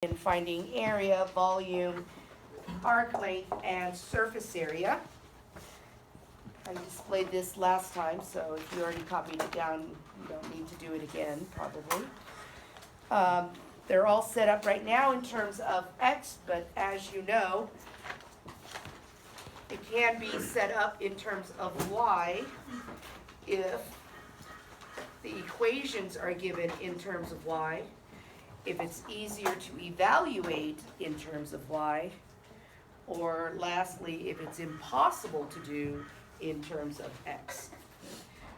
in finding area, volume, arc length, and surface area. I displayed this last time, so if you already copied it down, you don't need to do it again, probably. They're all set up right now in terms of x, but as you know, it can be set up in terms of y if the equations are given in terms of y, if it's easier to evaluate in terms of y, or lastly, if it's impossible to do in terms of x.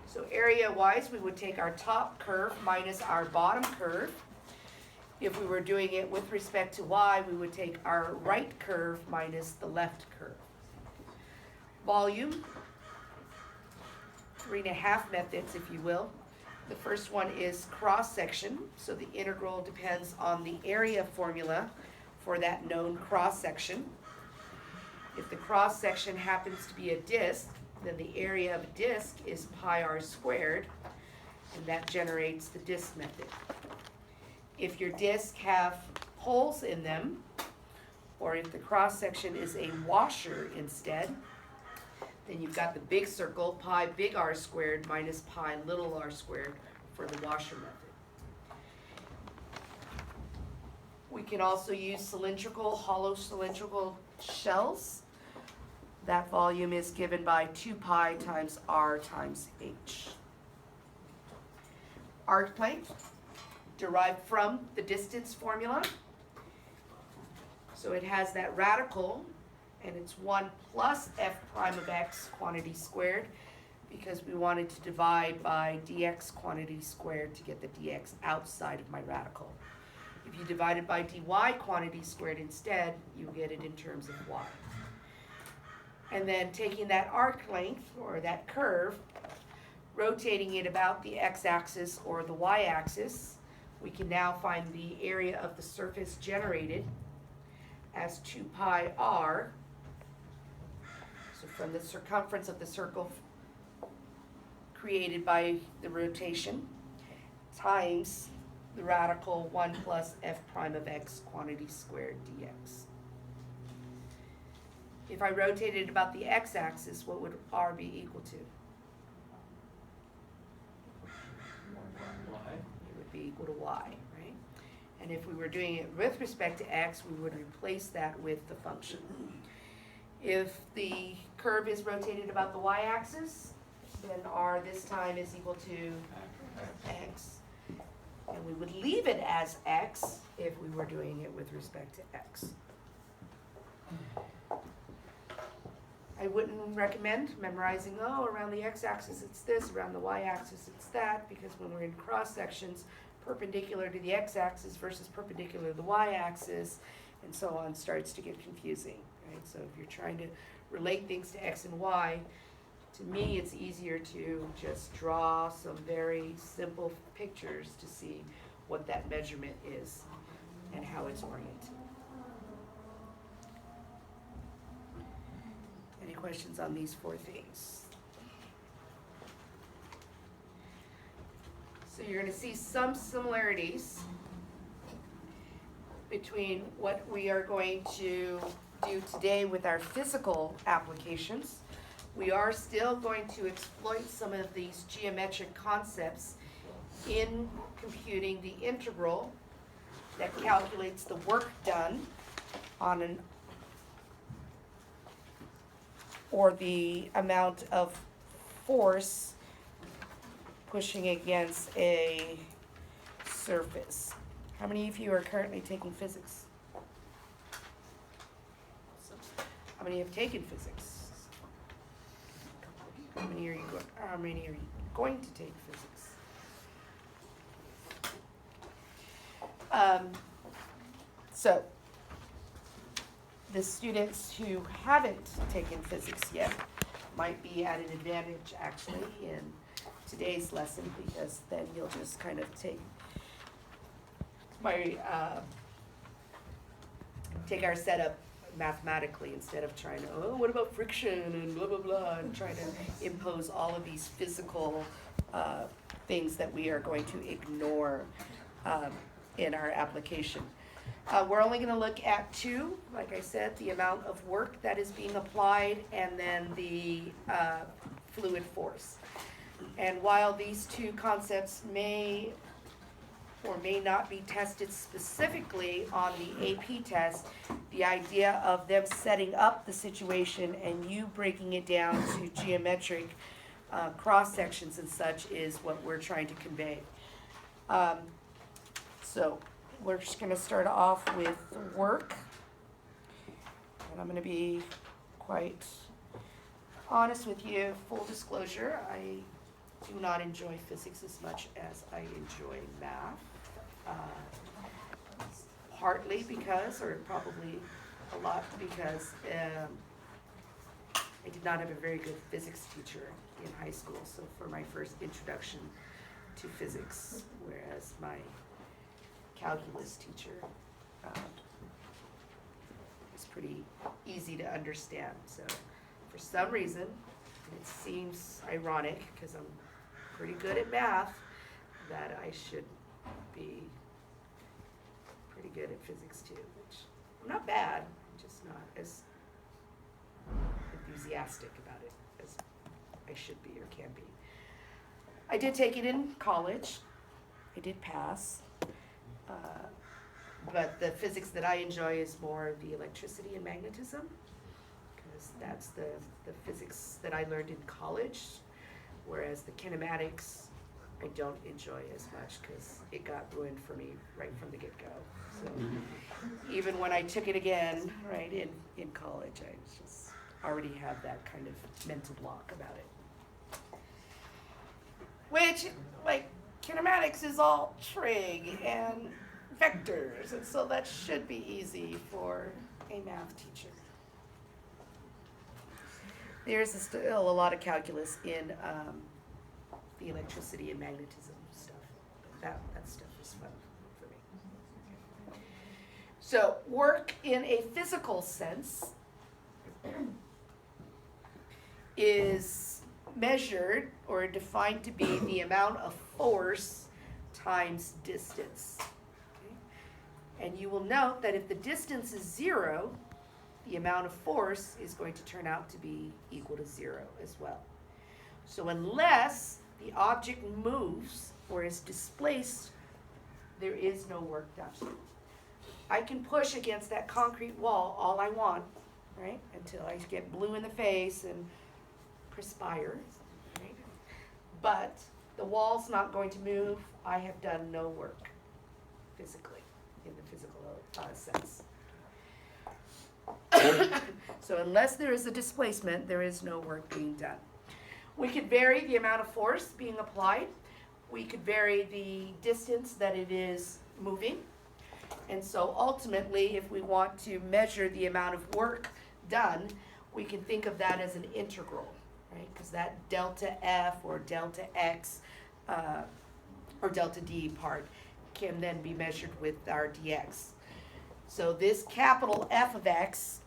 So area-wise, we would take our top curve minus our bottom curve. If we were doing it with respect to y, we would take our right curve minus the left curve. Volume, 3.5 methods, if you will. The first one is cross-section, so the integral depends on the area formula for that known cross-section. If the cross-section happens to be a disk, then the area of a disk is pi r squared, and that generates the disk method. If your disk have holes in them, or if the cross-section is a washer instead, then you've got the big circle, pi big R squared minus pi little r squared for the washer method. We can also use cylindrical, hollow cylindrical shells. That volume is given by 2 pi times r times h. Arc length, derived from the distance formula. So it has that radical, and it's 1 plus f prime of x quantity squared, because we wanted to divide by dx quantity squared to get the dx outside of my radical. If you divide it by dy quantity squared instead, you get it in terms of y. And then taking that arc length, or that curve, rotating it about the x-axis or the y-axis, we can now find the area of the surface generated as 2 pi r. So from the circumference of the circle created by the rotation times the radical 1 plus f prime of x quantity squared dx. If I rotated about the x-axis, what would r be equal to? It would be equal to y, right? And if we were doing it with respect to x, we would replace that with the function. If the curve is rotated about the y-axis, then r this time is equal to x. And we would leave it as x if we were doing it with respect to x. I wouldn't recommend memorizing, around the x-axis it's this, around the y-axis it's that, because when we're in cross-sections, perpendicular to the x-axis versus perpendicular to the y-axis, and so on, starts to get confusing, right? So if you're trying to relate things to x and y, to me it's easier to just draw some very simple pictures to see what that measurement is and how it's oriented. Any questions on these 4 things? So you're going to see some similarities between what we are going to do today with our physical applications. We are still going to exploit some of these geometric concepts in computing the integral that calculates the work done on an or the amount of force pushing against a surface. How many of you are currently taking physics? How many have taken physics? How many are you going to take physics? So the students who haven't taken physics yet might be at an advantage actually in today's lesson, because then you'll just kind of take our setup mathematically instead of trying to, what about friction and blah, blah, blah, and trying to impose all of these physical things that we are going to ignore in our application. We're only gonna look at two, like I said, the amount of work that is being applied and then the fluid force. And while these two concepts may or may not be tested specifically on the AP test, the idea of them setting up the situation and you breaking it down to geometric cross sections and such is what we're trying to convey. So we're just going to start off with work, and I'm going to be quite honest with you. Full disclosure, I do not enjoy physics as much as I enjoy math. Partly because, or probably a lot because, I did not have a very good physics teacher in high school, so for my first introduction to physics, whereas my calculus teacher was pretty easy to understand. So for some reason, it seems ironic because I'm pretty good at math that I should be pretty good at physics too, which I'm not bad, I'm just not as enthusiastic about it as I should be or can be. I did take it in college. I did pass. But the physics that I enjoy is more the electricity and magnetism, because that's the physics that I learned in college, whereas the kinematics I don't enjoy as much because it got ruined for me right from the get-go. So even when I took it again, right, in college, I just already have that kind of mental block about it. Which, like, kinematics is all trig and vectors, and so that should be easy for a math teacher. There's still a lot of calculus in the electricity and magnetism stuff. That stuff is fun for me. So work in a physical sense is measured or defined to be the amount of force times distance. Okay? And you will note that if the distance is 0, the amount of force is going to turn out to be equal to 0 as well. So unless the object moves or is displaced, there is no work done. I can push against that concrete wall all I want, right, until I get blue in the face and perspire, right? But the wall's not going to move. I have done no work physically, in the physical sense. So unless there is a displacement, there is no work being done. We could vary the amount of force being applied. We could vary the distance that it is moving. And so ultimately, if we want to measure the amount of work done, we can think of that as an integral, right? Because that delta F or delta X or delta D part can then be measured with our dx. So this capital F of X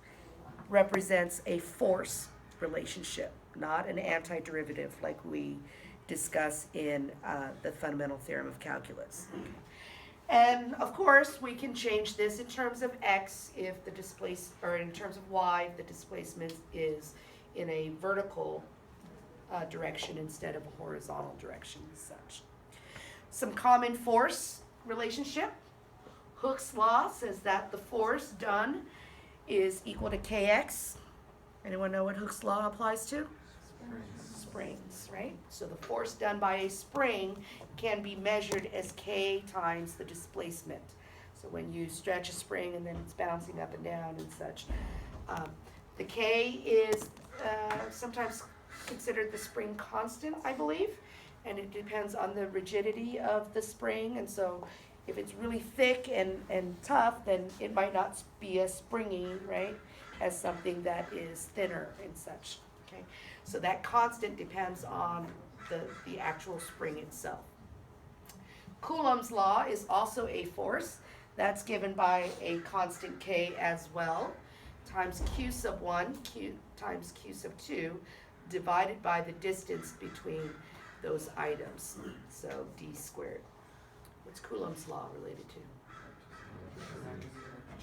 represents a force relationship, not an antiderivative like we discuss in the fundamental theorem of calculus. And of course, we can change this in terms of X if the or in terms of Y if the displacement is in a vertical direction instead of a horizontal direction as such. Some common force relationship. Hooke's law says that the force done is equal to kx. Anyone know what Hooke's law applies to? Springs, right? So the force done by a spring can be measured as k times the displacement. So when you stretch a spring and then it's bouncing up and down and such, the k is sometimes considered the spring constant, I believe, and it depends on the rigidity of the spring. And so if it's really thick and tough, then it might not be as springy, right, as something that is thinner and such. Okay, so that constant depends on the actual spring itself. Coulomb's law is also a force. That's given by a constant k as well, times q sub 1 times q sub 2, divided by the distance between those items, so d squared. What's Coulomb's law related to?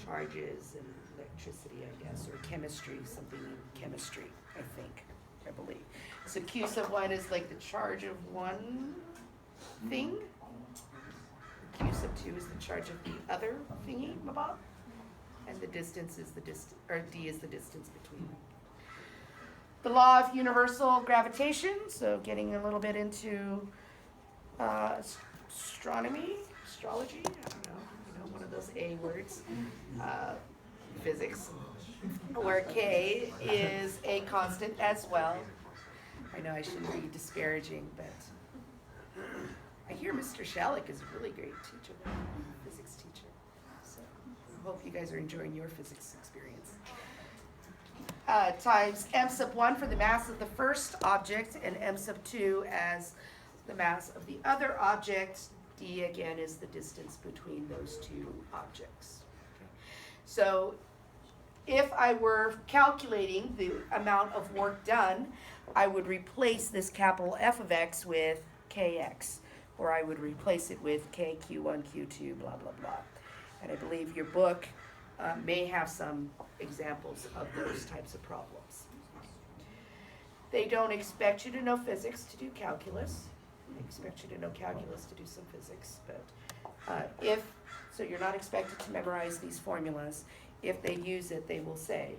charges and electricity, I guess, or chemistry, something in chemistry, I believe. So Q sub 1 is like the charge of one thing. Q sub 2 is the charge of the other thingy, bob. And the distance is the distance, or D is the distance between them. The law of universal gravitation, so getting a little bit into astrology, I don't know, one of those A words, physics, where K is a constant as well. I know I shouldn't be disparaging, but I hear Mr. Shalik is a really great teacher, physics teacher. So I hope you guys are enjoying your physics experience. Times m sub 1 for the mass of the first object, and m sub 2 as the mass of the other object. D again is the distance between those two objects. Okay. So if I were calculating the amount of work done, I would replace this capital F of x with kx, or I would replace it with k, q1, q2, blah, blah, blah. And I believe your book may have some examples of those types of problems. They don't expect you to know physics to do calculus. They expect you to know calculus to do some physics. But so you're not expected to memorize these formulas. If they use it, they will say,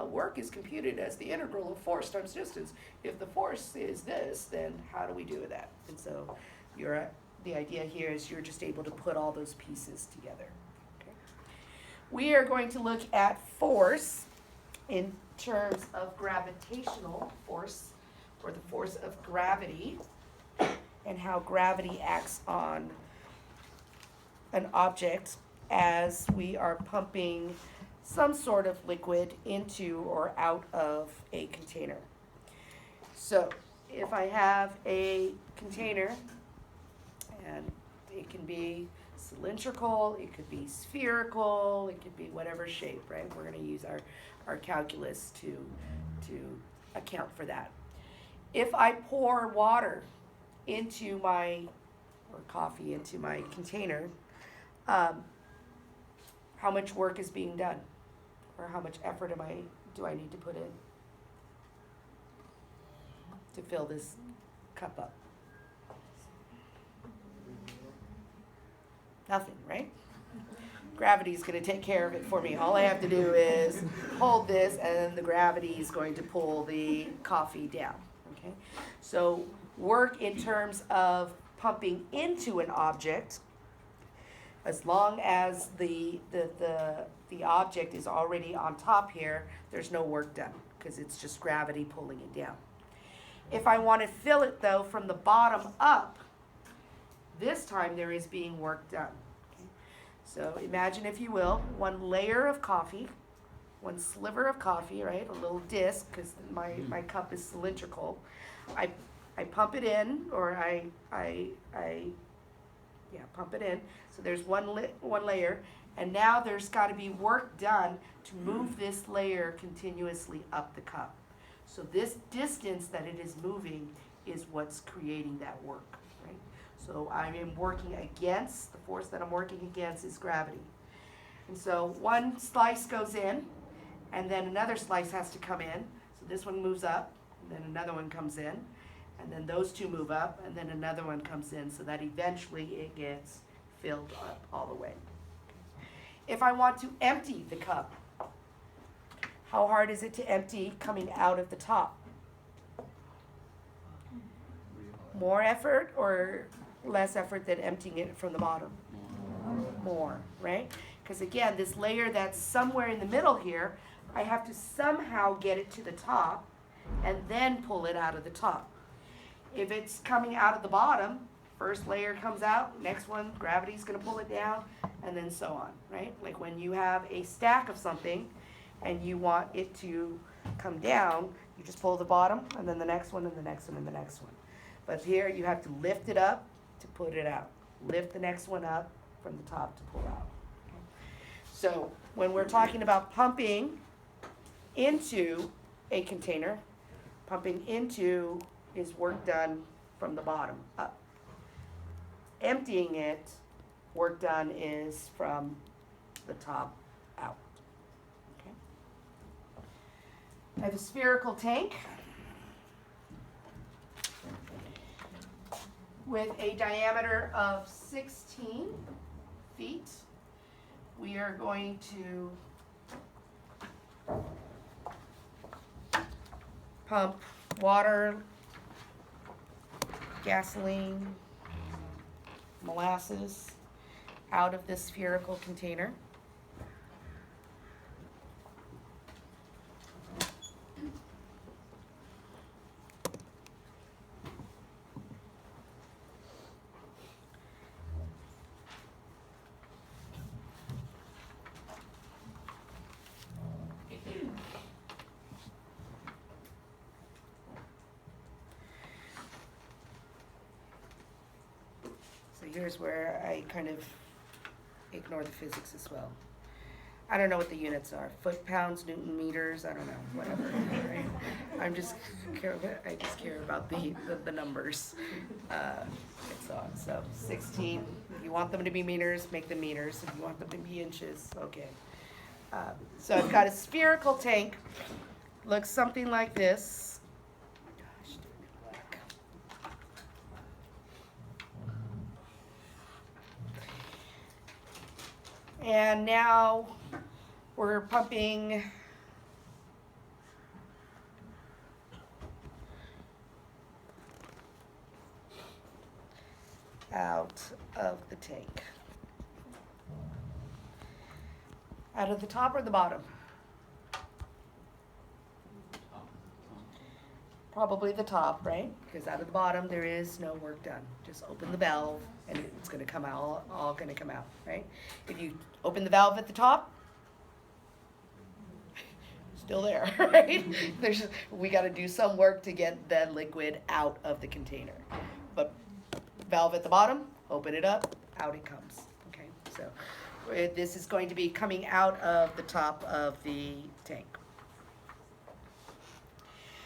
work is computed as the integral of force times distance. If the force is this, then how do we do that? And so the idea here is you're just able to put all those pieces together. Okay? We are going to look at force in terms of gravitational force, or the force of gravity, and how gravity acts on an object as we are pumping some sort of liquid into or out of a container. So if I have a container, and it can be cylindrical, it could be spherical, it could be whatever shape, right? We're going to use our calculus to account for that. If I pour water into or coffee into my container, how much work is being done? Or how much effort do I need to put in to fill this cup up? Nothing, right? Gravity's going to take care of it for me. All I have to do is hold this, and the gravity is going to pull the coffee down. Okay? So work in terms of pumping into an object, as long as the object is already on top here, there's no work done, because it's just gravity pulling it down. If I want to fill it, though, from the bottom up, this time there is being work done. Okay? So imagine, if you will, one layer of coffee, one sliver of coffee, right? A little disc, because my cup is cylindrical. I pump it in, or I pump it in. So there's one layer, and now there's got to be work done to move this layer continuously up the cup. So this distance that it is moving is what's creating that work, right? So I am working against, the force that I'm working against is gravity. And so one slice goes in, and then another slice has to come in. So this one moves up, and then another one comes in, and then those two move up, and then another one comes in, so that eventually it gets filled up all the way. If I want to empty the cup, how hard is it to empty coming out of the top? More effort or less effort than emptying it from the bottom? More, right? Because again, this layer that's somewhere in the middle here, I have to somehow get it to the top and then pull it out of the top. If it's coming out of the bottom, first layer comes out, next one, gravity's going to pull it down, and then so on, right? Like when you have a stack of something and you want it to come down, you just pull the bottom, and then the next one, and the next one, and the next one. But here you have to lift it up to put it out. Lift the next one up from the top to pull out. So when we're talking about pumping into a container, pumping into is work done from the bottom up. Emptying it, work done is from the top out. Okay. I have a spherical tank with a diameter of 16 feet. We are going to pump water, gasoline, molasses out of this spherical container. So here's where I kind of ignore the physics as well. I don't know what the units are. Foot, pounds, Newton meters, I don't know, whatever. Right? I just care about the numbers. So 16, if you want them to be meters, make them meters. If you want them to be inches, okay. So I've got a spherical tank, looks something like this. And now we're pumping out of the tank. Out of the top or the bottom? Probably the top, right? Because out of the bottom there is no work done. Just open the valve and it's going to come out, all going to come out, right? If you open the valve at the top, still there, right? We got to do some work to get that liquid out of the container. But valve at the bottom, open it up, out it comes. Okay, so this is going to be coming out of the top of the tank.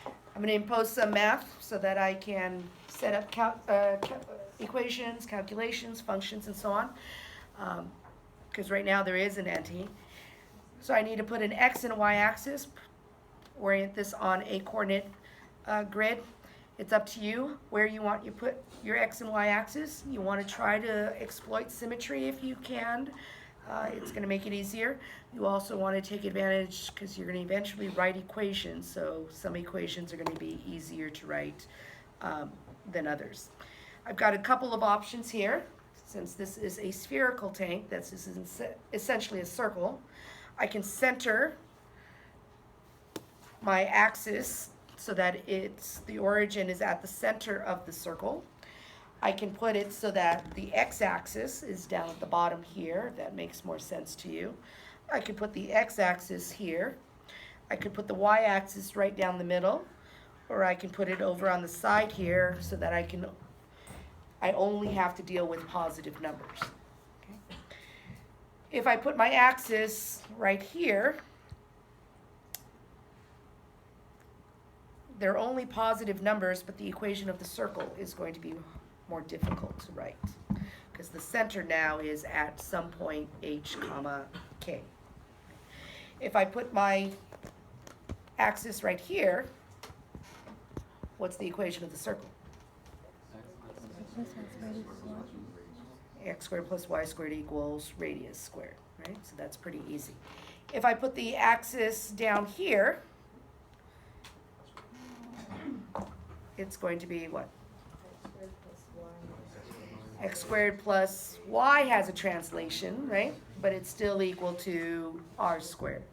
I'm going to impose some math so that I can set up equations, calculations, functions, and so on. Because right now there is an NT. So I need to put an X and a Y axis, orient this on a coordinate grid. It's up to you where you want you put your X and Y axis. You want to try to exploit symmetry if you can. It's going to make it easier. You also want to take advantage because you're going to eventually write equations. So some equations are going to be easier to write than others. I've got a couple of options here. Since this is a spherical tank, this is essentially a circle. I can center my axis so that the origin is at the center of the circle. I can put it so that the x-axis is down at the bottom here. That makes more sense to you. I could put the x-axis here. I could put the y-axis right down the middle, or I can put it over on the side here so that I only have to deal with positive numbers. Okay. If I put my axis right here, they're only positive numbers, but the equation of the circle is going to be more difficult to write because the center now is at some point h comma k. If I put my axis right here, what's the equation of the circle? X squared plus y squared equals radius squared, right? So that's pretty easy. If I put the axis down here, it's going to be what? X squared plus y has a translation, right? But it's still equal to r squared.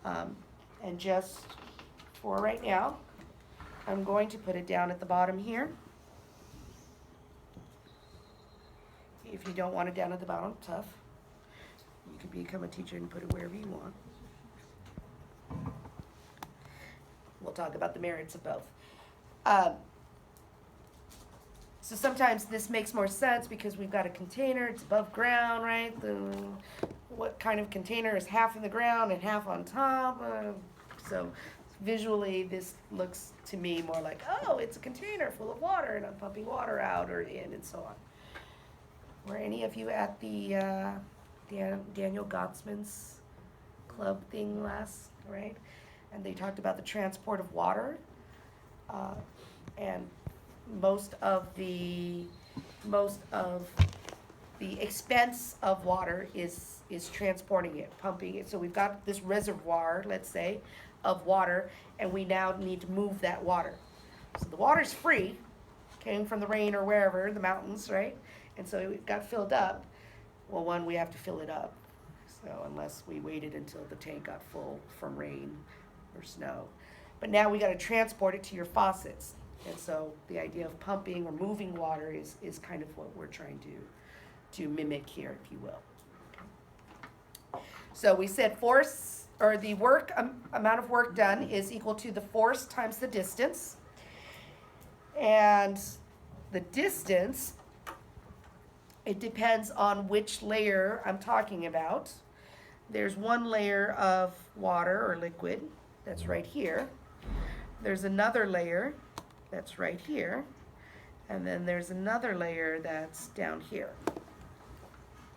And just for right now, I'm going to put it down at the bottom here. If you don't want it down at the bottom, tough. You can become a teacher and put it wherever you want. We'll talk about the merits of both. So sometimes this makes more sense because we've got a container, it's above ground, right? What kind of container is half in the ground and half on top? So visually this looks to me more like, oh, it's a container full of water and I'm pumping water out or in and so on. Were any of you at the Daniel Gottsman's club thing last, right? And they talked about the transport of water, and most of the expense of water is transporting it, pumping it. So we've got this reservoir, let's say, of water, and we now need to move that water. So the water's free, came from the rain or wherever, the mountains, right? And so it got filled up. Well, one, we have to fill it up. So unless we waited until the tank got full from rain or snow. But now we got to transport it to your faucets. And so the idea of pumping or moving water is kind of what we're trying to mimic here, if you will. So we said force, or the work, amount of work done is equal to the force times the distance. And the distance, it depends on which layer I'm talking about. There's one layer of water or liquid that's right here. There's another layer that's right here. And then there's another layer that's down here.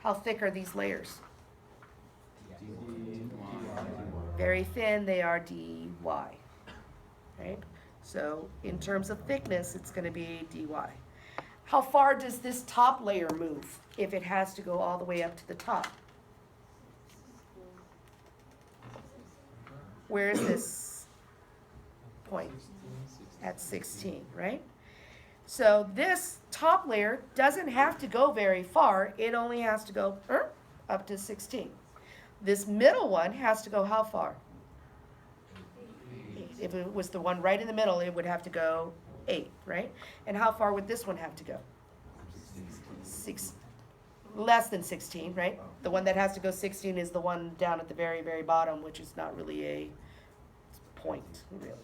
How thick are these layers? Very thin, they are dy, right? So in terms of thickness, it's going to be dy. How far does this top layer move if it has to go all the way up to the top? Where is this point? At 16, right? So this top layer doesn't have to go very far. It only has to go up to 16. This middle one has to go how far? 8. If it was the one right in the middle, it would have to go 8, right? And how far would this one have to go? 6. Less than 16, right? The one that has to go 16 is the one down at the very, very bottom, which is not really a point, really.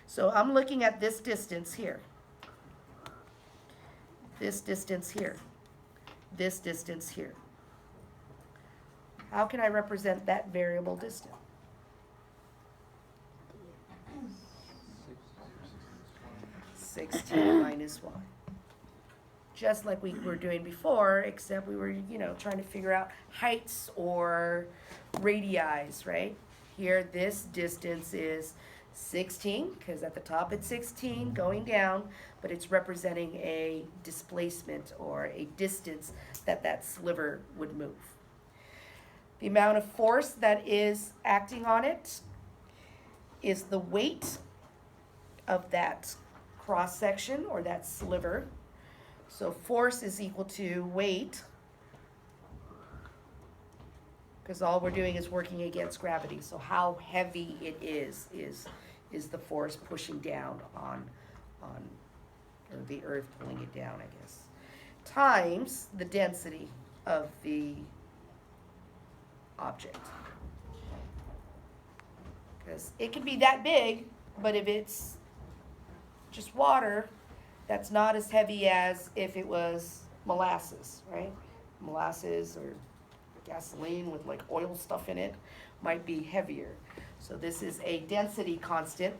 So I'm looking at this distance here. This distance here. This distance here. How can I represent that variable distance? (16 minus y). Just like we were doing before, except we were, trying to figure out heights or radii, right? Here, this distance is 16, because at the top it's 16 going down, but it's representing a displacement or a distance that sliver would move. The amount of force that is acting on it is the weight of that cross section or that sliver. So force is equal to weight, because all we're doing is working against gravity. So how heavy it is the force pushing down on or the earth pulling it down, I guess, times the density of the object. Because it can be that big, but if it's just water, that's not as heavy as if it was molasses, right? Molasses or gasoline with like oil stuff in it might be heavier. So this is a density constant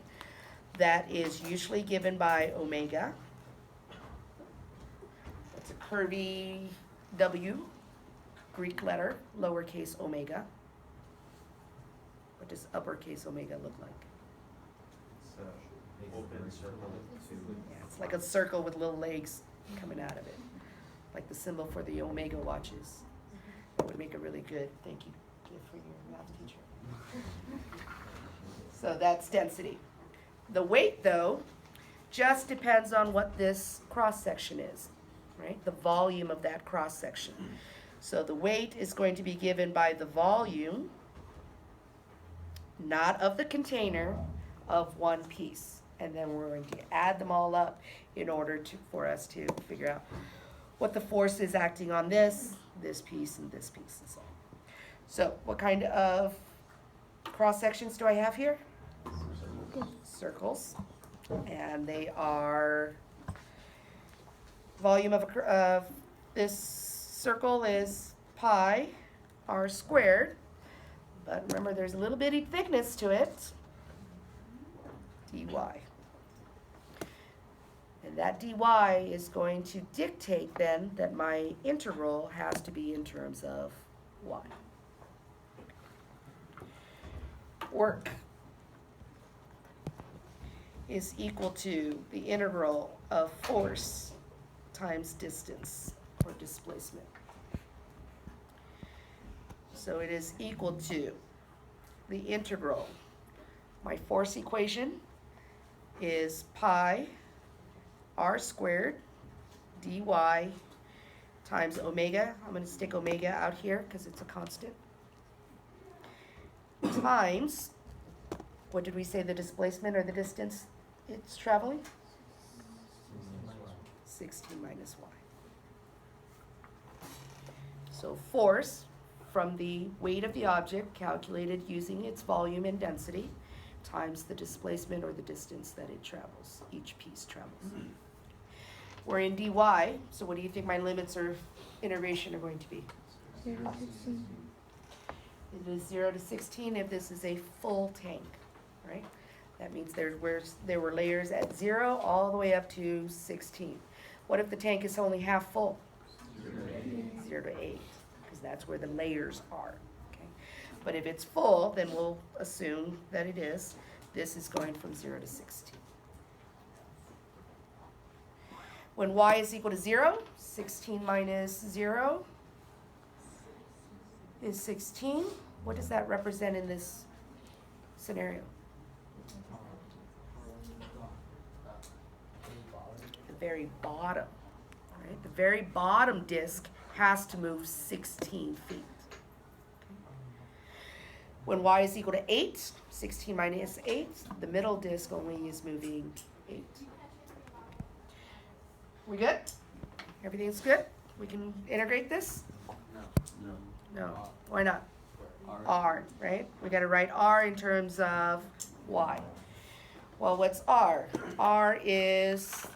that is usually given by omega. It's a curvy W, Greek letter, lowercase omega. What does uppercase omega look like? It's an open circle. Yeah, it's like a circle with little legs coming out of it, like the symbol for the Omega watches. That would make a really good thank you gift for your math teacher. So that's density. The weight, though, just depends on what this cross section is, right? The volume of that cross section. So the weight is going to be given by the volume, not of the container, of one piece. And then we're going to add them all up in order for us to figure out what the force is acting on this piece, and this piece, and so on. So what kind of cross sections do I have here? Circles. And they are, volume of this circle is pi r squared. But remember, there's a little bitty thickness to it, dy. And that dy is going to dictate then that my integral has to be in terms of y. Work is equal to the integral of force times distance or displacement. So it is equal to the integral. My force equation is pi r squared dy times omega. I'm going to stick omega out here because it's a constant. Times, what did we say the displacement or the distance it's traveling? 16 minus y. So force from the weight of the object calculated using its volume and density times the displacement or the distance that it travels, each piece travels. We're in dy, so what do you think my limits of integration are going to be? 0 to 16. It is 0 to 16 if this is a full tank, right? That means there were layers at 0 all the way up to 16. What if the tank is only half full? 0 to 8, because that's where the layers are, okay? But if it's full, then we'll assume that it is. This is going from 0 to 16. When y is equal to 0, 16 minus 0 is 16. What does that represent in this scenario? The very bottom, right? The very bottom disk has to move 16 feet. Okay. When y is equal to 8, 16 minus 8, the middle disk only is moving 8. We good? Everything's good? We can integrate this? No. Why not? R, right? We gotta write R in terms of y. Well, what's R? R is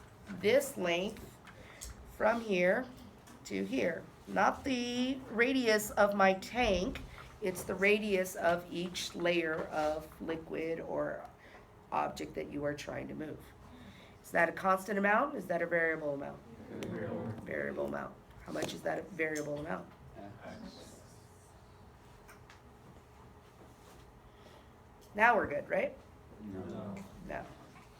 this length from here to here. Not the radius of my tank, it's the radius of each layer of liquid or object that you are trying to move. Is that a constant amount? Is that a variable amount? Variable amount. How much is that a variable amount? Now we're good, right? No.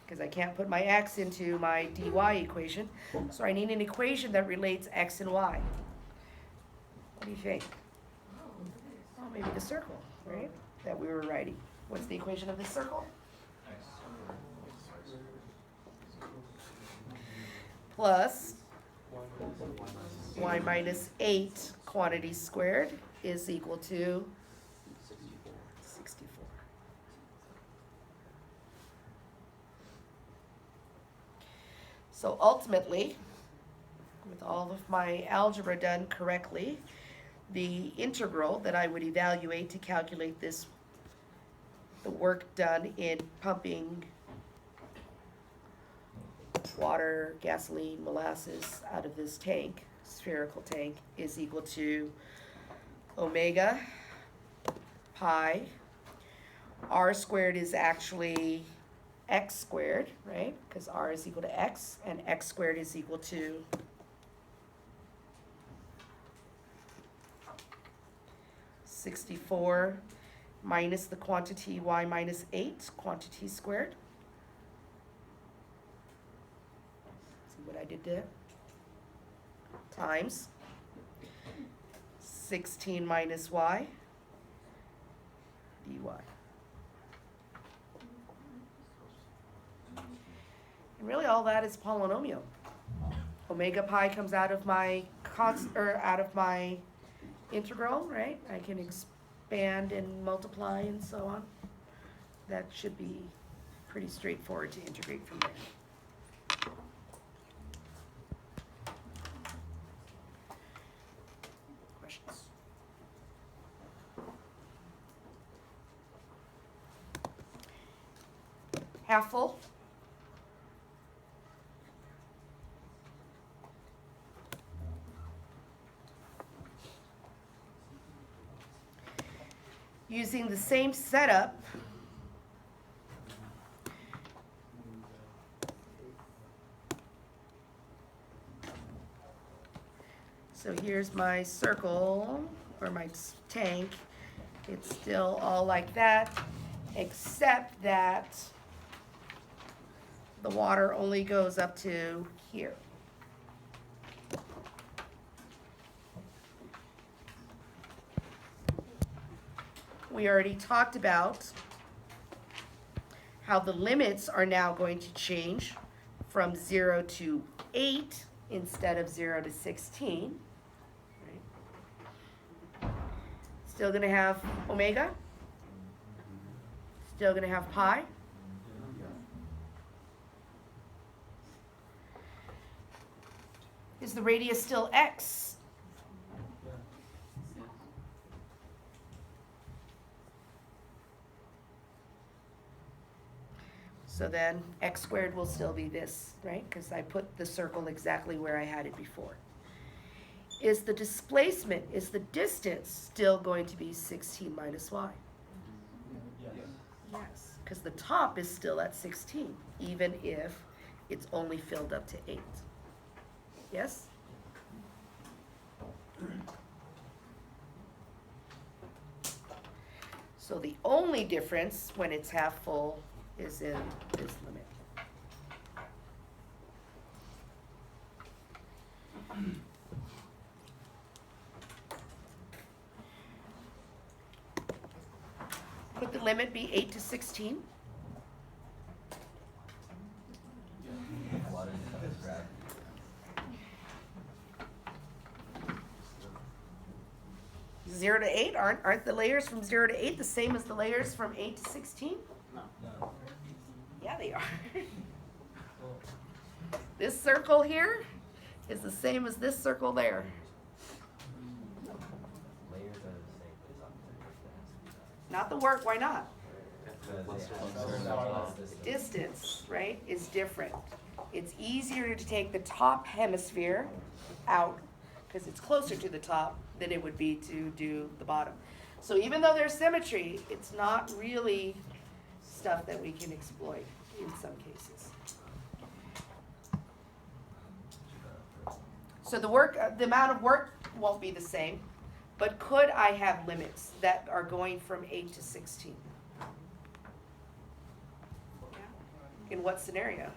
Because I can't put my x into my dy equation, so I need an equation that relates x and y. What do you think? Well, maybe the circle, right? That we were writing. What's the equation of this circle? Plus y minus 8 quantity squared is equal to 64. So ultimately, with all of my algebra done correctly, the integral that I would evaluate to calculate this, the work done in pumping water, gasoline, molasses out of this tank, spherical tank, is equal to omega pi. R squared is actually x squared, right? Because r is equal to x, and x squared is equal to 64 minus the quantity y minus 8, quantity squared. See what I did there? Times 16 minus y dy. And really all that is polynomial. Omega pi comes out of my out of my integral, right? I can expand and multiply and so on. That should be pretty straightforward to integrate from there. Questions? Half full? Using the same setup, so here's my circle, for my tank. It's still all like that, except that the water only goes up to here. We already talked about how the limits are now going to change from 0 to 8 instead of 0 to 16. Right? Still going to have omega. Still going to have pi. Is the radius still x? So then x squared will still be this, right? Because I put the circle exactly where I had it before. Is the displacement, is the distance still going to be 16 minus y? Yes, because the top is still at 16, even if it's only filled up to 8. Yes? So the only difference when it's half full is in this limit. Could the limit be 8 to 16? Zero to 8? Aren't the layers from 0 to 8 the same as the layers from 8 to 16? No. Yeah, they are. This circle here is the same as this circle there. Layers are the same, but it's up to Not the work, why not? the Distance, right, is different. It's easier to take the top hemisphere out because it's closer to the top than it would be to do the bottom. So even though there's symmetry, it's not really stuff that we can exploit in some cases. So the work, the amount of work won't be the same, but could I have limits that are going from 8 to 16? In what scenario?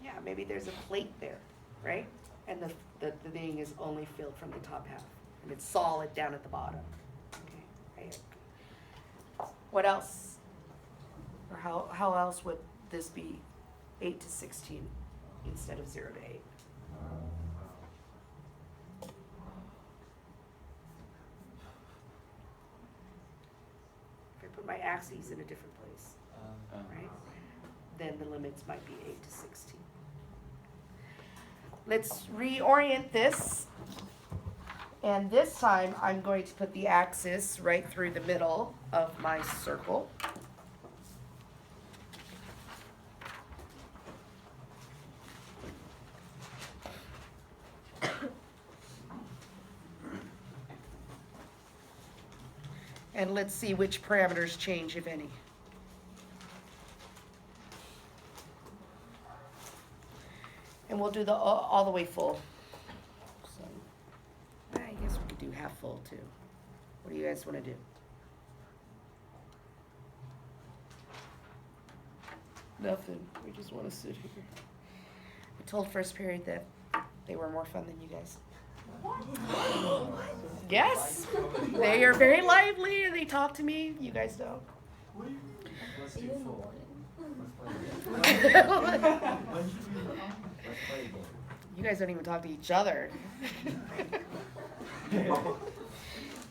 Yeah, maybe there's a plate there, right? And the thing is only filled from the top half, and it's solid down at the bottom. Okay, right. What else? Or how else would this be 8 to 16 instead of 0 to 8? If I put my axes in a different place, right? Then the limits might be 8 to 16. Let's reorient this. And this time I'm going to put the axis right through the middle of my circle. And let's see which parameters change, if any. And we'll do the all the way full. So, I guess we could do half full too. What do you guys want to do? Nothing. We just want to sit here. I told first period that they were more fun than you guys. Yes, they are very lively and they talk to me. You guys don't. Let's do full. You guys don't even talk to each other.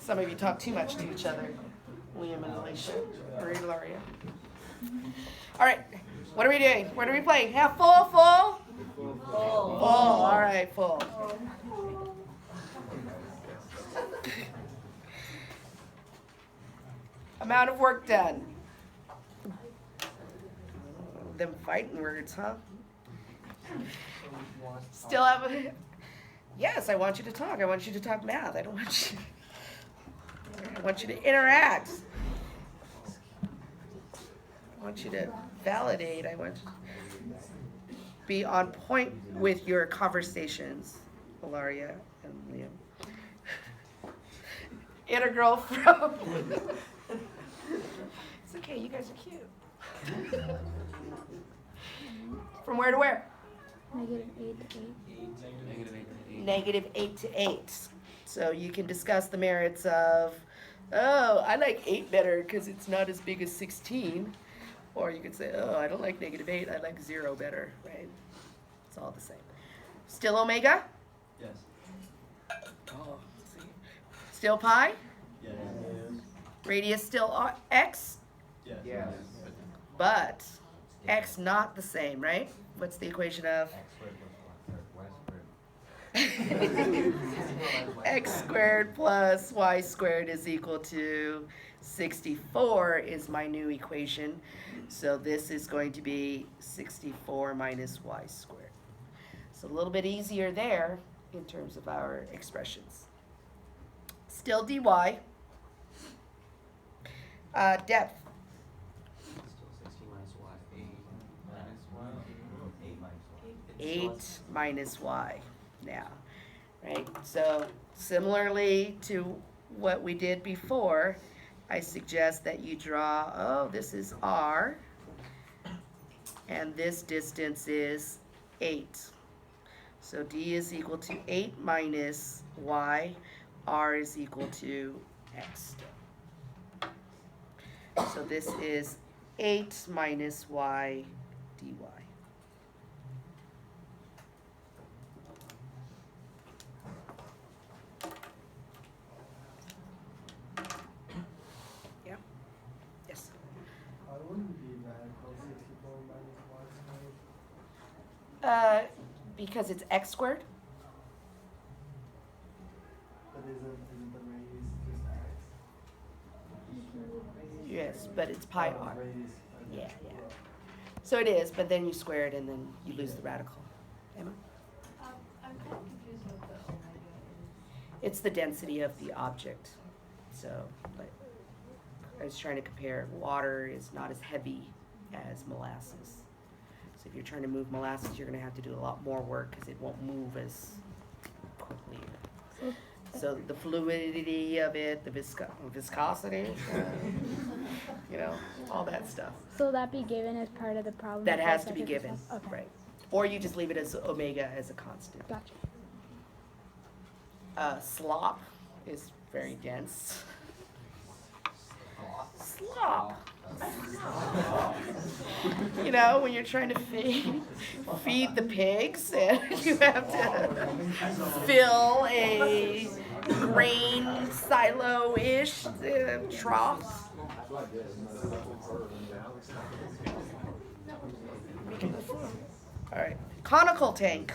Some of you talk too much to each other. Liam and Alicia, or Ilaria. All right, what are we doing? What are we playing? Half full, full? Full. All right, full. Amount of work done. Them fighting words, huh? Still have a... Yes, I want you to talk. I want you to talk math. I don't want you... I want you to interact. I want you to validate. I want you to be on point with your conversations, Ilaria and Liam. Integral from. It's okay, you guys are cute. From where to where? -8 to 8. -8 to 8. So you can discuss the merits of, oh, I like 8 better because it's not as big as 16. Or you could say, oh, I don't like -8, I like 0 better, right? It's all the same. Still omega? Yes. Oh, let's see. Still pi? Yes. Radius still x? Yes. Yes. But x not the same, right? What's the equation of? X squared plus y squared is equal to 64 is my new equation. So this is going to be 64 minus y squared. So a little bit easier there in terms of our expressions. Still dy. Depth. Still 16 minus y. 8 minus y. 8 minus y now, right? So similarly to what we did before, I suggest that you draw, oh, this is r, and this distance is 8. So d is equal to 8 minus y, r is equal to x. So this is 8 minus y dy. Yeah? Yes. I wouldn't be radical 64 minus y squared. Because it's x squared? But isn't the radius just x? Yes, but it's pi Oh, r. radius, okay. Yeah, yeah. So it is, but then you square it and then you lose the radical. Emma? I'm kind of confused what the omega It's the density of the object. So, like, I was trying to compare, water is not as heavy as molasses. So if you're trying to move molasses, you're going to have to do a lot more work because it won't move as quickly. So the fluidity of it, the viscosity, you know, all that stuff. So that be given as part of the problem? That of has the to be second given, step? Okay. right? Or you just leave it as omega as a constant. Gotcha. Slop is very dense. Slop. You know, when you're trying to feed the pigs and you have to fill a grain silo-ish trough. All right, conical tank.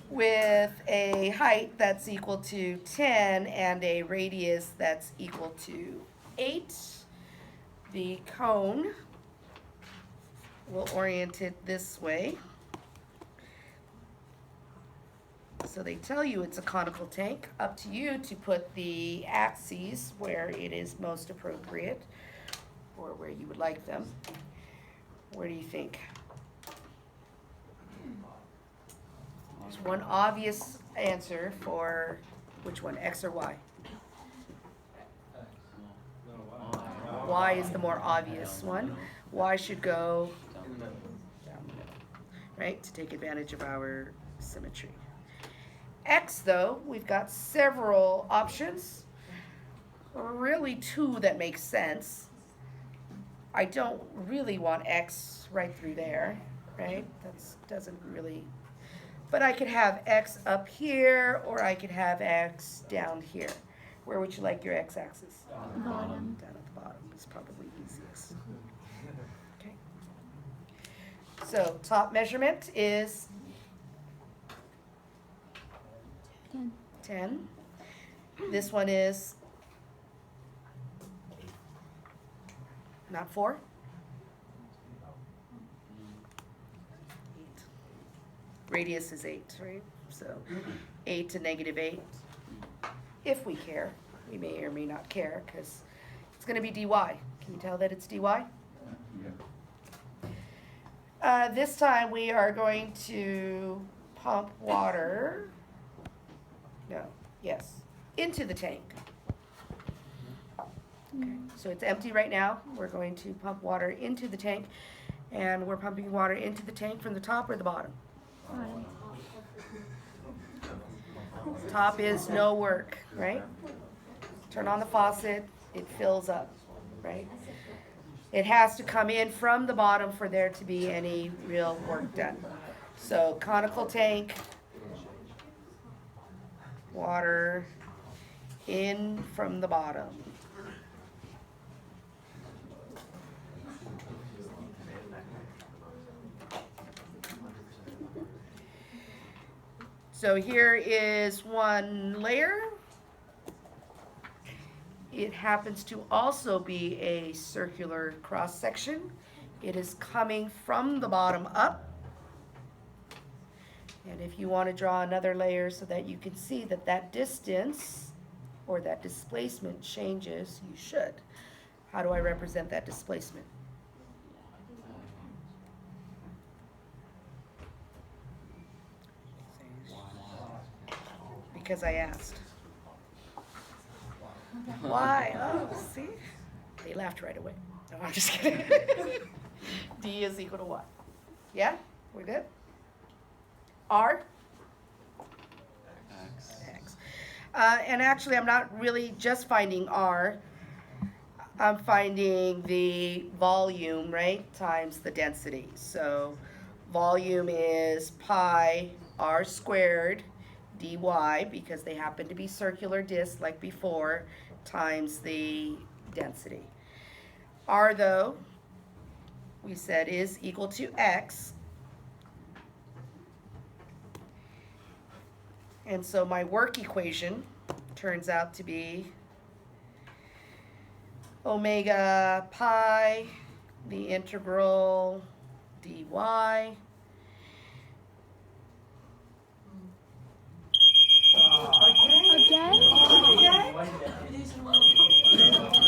With a height that's equal to 10 and a radius that's equal to 8. The cone, we'll orient it this way. So they tell you it's a conical tank. Up to you to put the axes where it is most appropriate or where you would like them. Where do you think? There's one obvious answer for which one, X or Y? Y is the more obvious one. Y should go down the middle, right, to take advantage of our symmetry. X, though, we've got several options, really 2 that make sense. I don't really want X right through there, right? That doesn't really, but I could have X up here, or I could have X down here. Where would you like your X-axis? Bottom. Down at the bottom is probably easiest. Okay. So top measurement is 10. 10. This one is not 4. 8. Radius is 8, right? So 8 to -8. If we care, we may or may not care because it's going to be dy. Can you tell that it's dy? This time we are going to pump water, into the tank. Okay, so it's empty right now. We're going to pump water into the tank, and we're pumping water into the tank from the top or the bottom? Bottom. Top is no work, right? Turn on the faucet, it fills up, right? It has to come in from the bottom for there to be any real work done. So conical tank, water in from the bottom. So here is one layer. It happens to also be a circular cross section. It is coming from the bottom up. And if you want to draw another layer so that you can see that that distance or that displacement changes, you should. How do I represent that displacement? Because I asked. Why? Oh, see? They laughed right away. No, I'm just kidding. D is equal to what? Yeah? We're good? R? X. And actually, I'm not really just finding R. I'm finding the volume, right, times the density. So volume is pi r squared dy, because they happen to be circular discs like before, times the density. R, though, we said is equal to x. And so my work equation turns out to be omega pi, the integral dy. Again? Why did